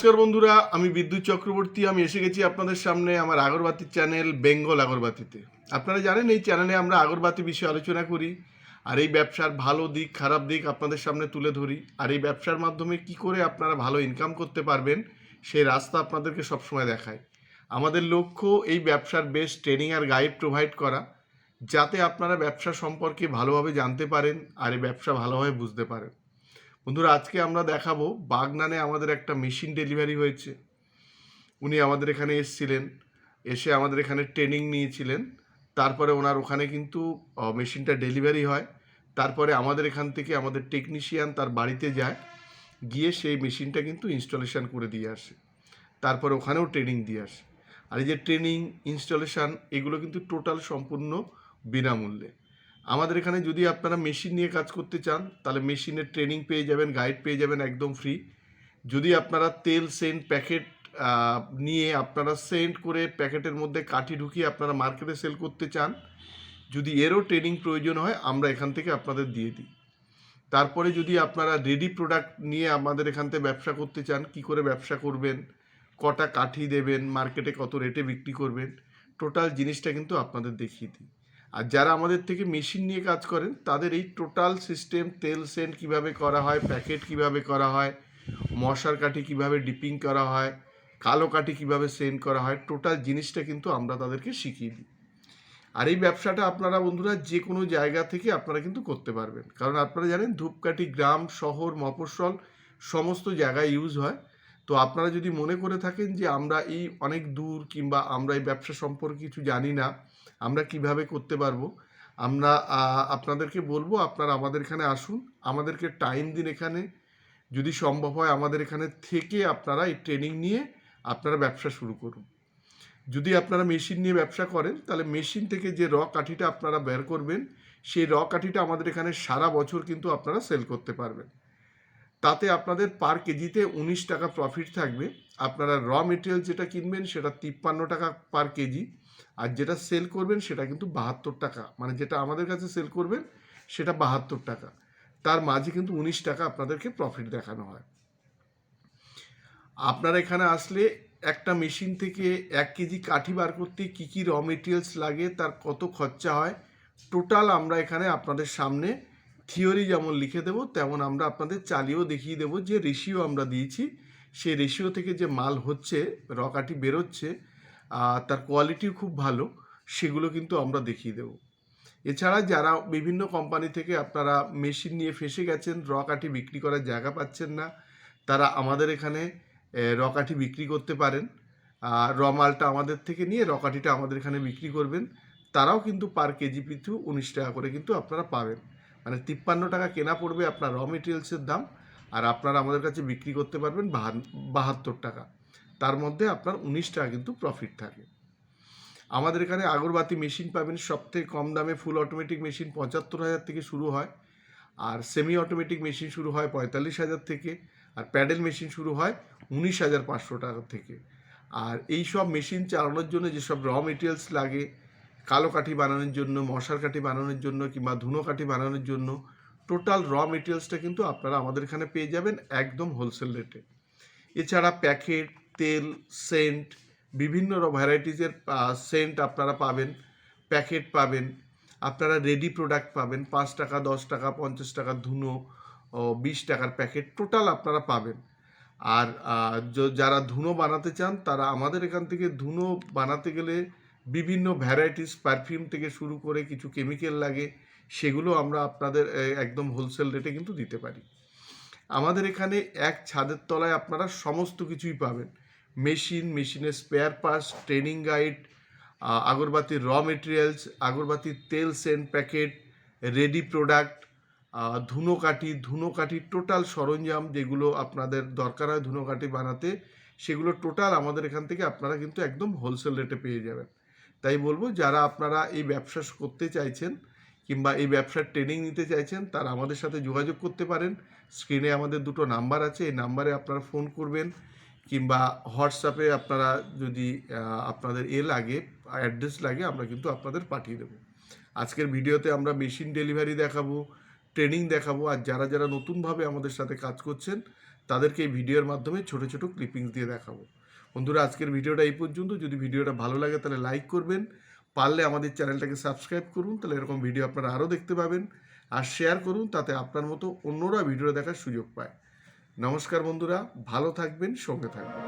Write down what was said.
নমস্কার বন্ধুরা, আমি বিদ্যুৎ চক্রবর্তী। আমি এসে গেছি আপনাদের সামনে আমার আগরবাতির চ্যানেল বেঙ্গল আগরবাতিতে। আপনারা জানেন এই চ্যানেলে আমরা আগরবাতি বিষয়ে আলোচনা করি, আর এই ব্যবসার ভালো দিক খারাপ দিক আপনাদের সামনে তুলে ধরি, আর এই ব্যবসার মাধ্যমে কি করে আপনারা ভালো ইনকাম করতে পারবেন সেই রাস্তা আপনাদেরকে সবসময় দেখায়। আমাদের লক্ষ্য এই ব্যবসার বেস্ট ট্রেনিং আর গাইড প্রোভাইড করা, যাতে আপনারা ব্যবসা সম্পর্কে ভালোভাবে জানতে পারেন আর এই ব্যবসা ভালোভাবে বুঝতে পারেন। বন্ধুরা, আজকে আমরা দেখাবো বাগনানে আমাদের একটা মেশিন ডেলিভারি হয়েছে। উনি আমাদের এখানে এসেছিলেন, এসে আমাদের এখানে ট্রেনিং নিয়েছিলেন। তারপরে ওনার ওখানে কিন্তু মেশিনটা ডেলিভারি হয়। তারপরে আমাদের এখান থেকে আমাদের টেকনিশিয়ান তার বাড়িতে যায়, গিয়ে সেই মেশিনটা কিন্তু ইনস্টলেশন করে দিয়ে আসে। তারপরে ওখানেও ট্রেনিং দিয়ে আসে। আর এই যে ট্রেনিং ইনস্টলেশন এগুলো কিন্তু টোটাল সম্পূর্ণ বিনামূল্যে। আমাদের এখানে যদি আপনারা মেশিন নিয়ে কাজ করতে চান, তাহলে মেশিনের ট্রেনিং পেয়ে যাবেন, গাইড পেয়ে যাবেন একদম ফ্রি। যদি আপনারা তেল সেন্ট প্যাকেট নিয়ে আপনারা সেন্ট করে প্যাকেটের মধ্যে কাঠি ঢুকিয়ে আপনারা মার্কেটে সেল করতে চান, যদি এরও ট্রেনিং প্রয়োজন হয় আমরা এখান থেকে আপনাদের দিয়ে দিই। তারপরে যদি আপনারা রেডি প্রোডাক্ট নিয়ে আমাদের এখান থেকে ব্যবসা করতে চান, কি করে ব্যবসা করবেন, কটা কাঠি দেবেন, মার্কেটে কত রেটে বিক্রি করবেন, টোটাল জিনিসটা কিন্তু আপনাদের দেখিয়ে দিই। আর যারা আমাদের থেকে মেশিন নিয়ে কাজ করেন তাদের এই টোটাল সিস্টেম, তেল সেন্ট কীভাবে করা হয়, প্যাকেট কিভাবে করা হয়, মশার কাঠি কিভাবে ডিপিং করা হয়, কালো কাঠি কিভাবে সেন্ট করা হয়, টোটাল জিনিসটা কিন্তু আমরা তাদেরকে শিখিয়ে দিই। আর এই ব্যবসাটা আপনারা বন্ধুরা যে কোনো জায়গা থেকে আপনারা কিন্তু করতে পারবেন, কারণ আপনারা জানেন ধূপকাঠি গ্রাম শহর মফস্বল সমস্ত জায়গায় ইউজ হয়। তো আপনারা যদি মনে করে থাকেন যে আমরা এই অনেক দূর কিংবা আমরা এই ব্যবসা সম্পর্কে কিছু জানি না, আমরা কিভাবে করতে পারবো, আমরা আপনাদেরকে বলবো আপনারা আমাদের এখানে আসুন, আমাদেরকে টাইম দিন এখানে। যদি সম্ভব হয় আমাদের এখানে থেকে আপনারা এই ট্রেনিং নিয়ে আপনারা ব্যবসা শুরু করুন। যদি আপনারা মেশিন নিয়ে ব্যবসা করেন, তাহলে মেশিন থেকে যে কাঠিটা আপনারা বের করবেন, সেই কাঠিটা আমাদের এখানে সারা বছর কিন্তু আপনারা সেল করতে পারবেন। তাতে আপনাদের পার কেজিতে 19 টাকা প্রফিট থাকবে। আপনারা মেটেরিয়াল যেটা কিনবেন সেটা 53 টাকা পার কেজি, আর যেটা সেল করবেন সেটা কিন্তু 72 টাকা, মানে যেটা আমাদের কাছে সেল করবেন সেটা 72 টাকা। তার মাঝে কিন্তু 19 টাকা আপনাদেরকে প্রফিট দেখানো হয়। আপনারা এখানে আসলে একটা মেশিন থেকে 1 কেজি কাঠি বার করতে কী কী মেটেরিয়ালস লাগে, তার কত খরচা হয়, টোটাল আমরা এখানে আপনাদের সামনে থিওরি যেমন লিখে দেবো, তেমন আমরা আপনাদের চালিয়েও দেখিয়ে দেবো। যে রেশিও আমরা দিয়েছি, সেই রেশিও থেকে যে মাল হচ্ছে, কাঠি বেরোচ্ছে, তার কোয়ালিটিও খুব ভালো, সেগুলো কিন্তু আমরা দেখিয়ে দেবো। এছাড়া যারা বিভিন্ন কোম্পানি থেকে আপনারা মেশিন নিয়ে ফেসে গেছেন, কাঠি বিক্রি করার জায়গা পাচ্ছেন না, তারা আমাদের এখানে কাঠি বিক্রি করতে পারেন। মালটা আমাদের থেকে নিয়ে কাঠিটা আমাদের এখানে বিক্রি করবেন, তারাও কিন্তু পার কেজি পিছু 19 টাকা করে কিন্তু আপনারা পাবেন। মানে 53 টাকা কেনা পড়বে আপনার মেটেরিয়ালসের দাম, আর আপনারা আমাদের কাছে বিক্রি করতে পারবেন 72 টাকা। তার মধ্যে আপনার 19 টাকা কিন্তু প্রফিট থাকে। আমাদের এখানে আগরবাতি মেশিন পাবেন সবথেকে কম দামে। ফুল অটোমেটিক মেশিন 75,000 থেকে শুরু হয়, আর সেমি অটোমেটিক মেশিন শুরু হয় 45,000 থেকে, আর প্যাডেল মেশিন শুরু হয় 19,500 টাকা থেকে। আর এই সব মেশিন চালানোর জন্য যেসব মেটেরিয়ালস লাগে, কালো কাঠি বানানোর জন্য, মশার কাঠি বানানোর জন্য কিংবা ধুনো কাঠি বানানোর জন্য, টোটাল মেটেরিয়ালসটা কিন্তু আপনারা আমাদের এখানে পেয়ে যাবেন একদম হোলসেল রেটে। এছাড়া প্যাকেট, তেল, সেন্ট, বিভিন্ন ভ্যারাইটিসের সেন্ট আপনারা পাবেন, প্যাকেট পাবেন, আপনারা রেডি প্রোডাক্ট পাবেন, 5 টাকা 10 টাকা 50 টাকার ধুনো, 20 টাকার প্যাকেট, টোটাল আপনারা পাবেন। আর যারা ধুনো বানাতে চান তারা আমাদের এখান থেকে ধুনো বানাতে গেলে বিভিন্ন ভ্যারাইটিস পারফিউম থেকে শুরু করে কিছু কেমিক্যাল লাগে, সেগুলো আমরা আপনাদের একদম হোলসেল রেটে কিন্তু দিতে পারি। আমাদের এখানে এক ছাদের তলায় আপনারা সমস্ত কিছুই পাবেন। মেশিনের স্পেয়ার পার্টস, ট্রেনিং গাইড, আগরবাতির মেটেরিয়ালস, আগরবাতির তেল সেন্ট প্যাকেট, রেডি প্রোডাক্ট, ধুনো কাঠি টোটাল সরঞ্জাম যেগুলো আপনাদের দরকার হয় ধুনো কাঠি বানাতে, সেগুলো টোটাল আমাদের এখান থেকে আপনারা কিন্তু একদম হোলসেল রেটে পেয়ে যাবেন। তাই বলবো, যারা আপনারা এই ব্যবসা করতে চাইছেন কিংবা এই ব্যবসার ট্রেনিং নিতে চাইছেন, তারা আমাদের সাথে যোগাযোগ করতে পারেন। স্ক্রিনে আমাদের দুটো নাম্বার আছে, এই নাম্বারে আপনারা ফোন করবেন, কিংবা হোয়াটসঅ্যাপে আপনারা যদি আপনাদের লাগে, অ্যাড্রেস লাগে, আমরা কিন্তু আপনাদের পাঠিয়ে দেবো। আজকের ভিডিওতে আমরা মেশিন ডেলিভারি দেখাবো, ট্রেনিং দেখাবো, আর যারা যারা নতুনভাবে আমাদের সাথে কাজ করছেন তাদেরকে এই ভিডিওর মাধ্যমে ছোট ছোট ক্লিপিংস দিয়ে দেখাবো। বন্ধুরা, আজকের ভিডিওটা এই পর্যন্ত। যদি ভিডিওটা ভালো লাগে তাহলে লাইক করবেন, পারলে আমাদের চ্যানেলটাকে সাবস্ক্রাইব করুন, তাহলে এরকম ভিডিও আপনারা আরও দেখতে পাবেন। আর শেয়ার করুন, তাতে আপনার মতো অন্যরা ভিডিও দেখার সুযোগ পায়। নমস্কার বন্ধুরা, ভালো থাকবেন, সঙ্গে থাকবেন।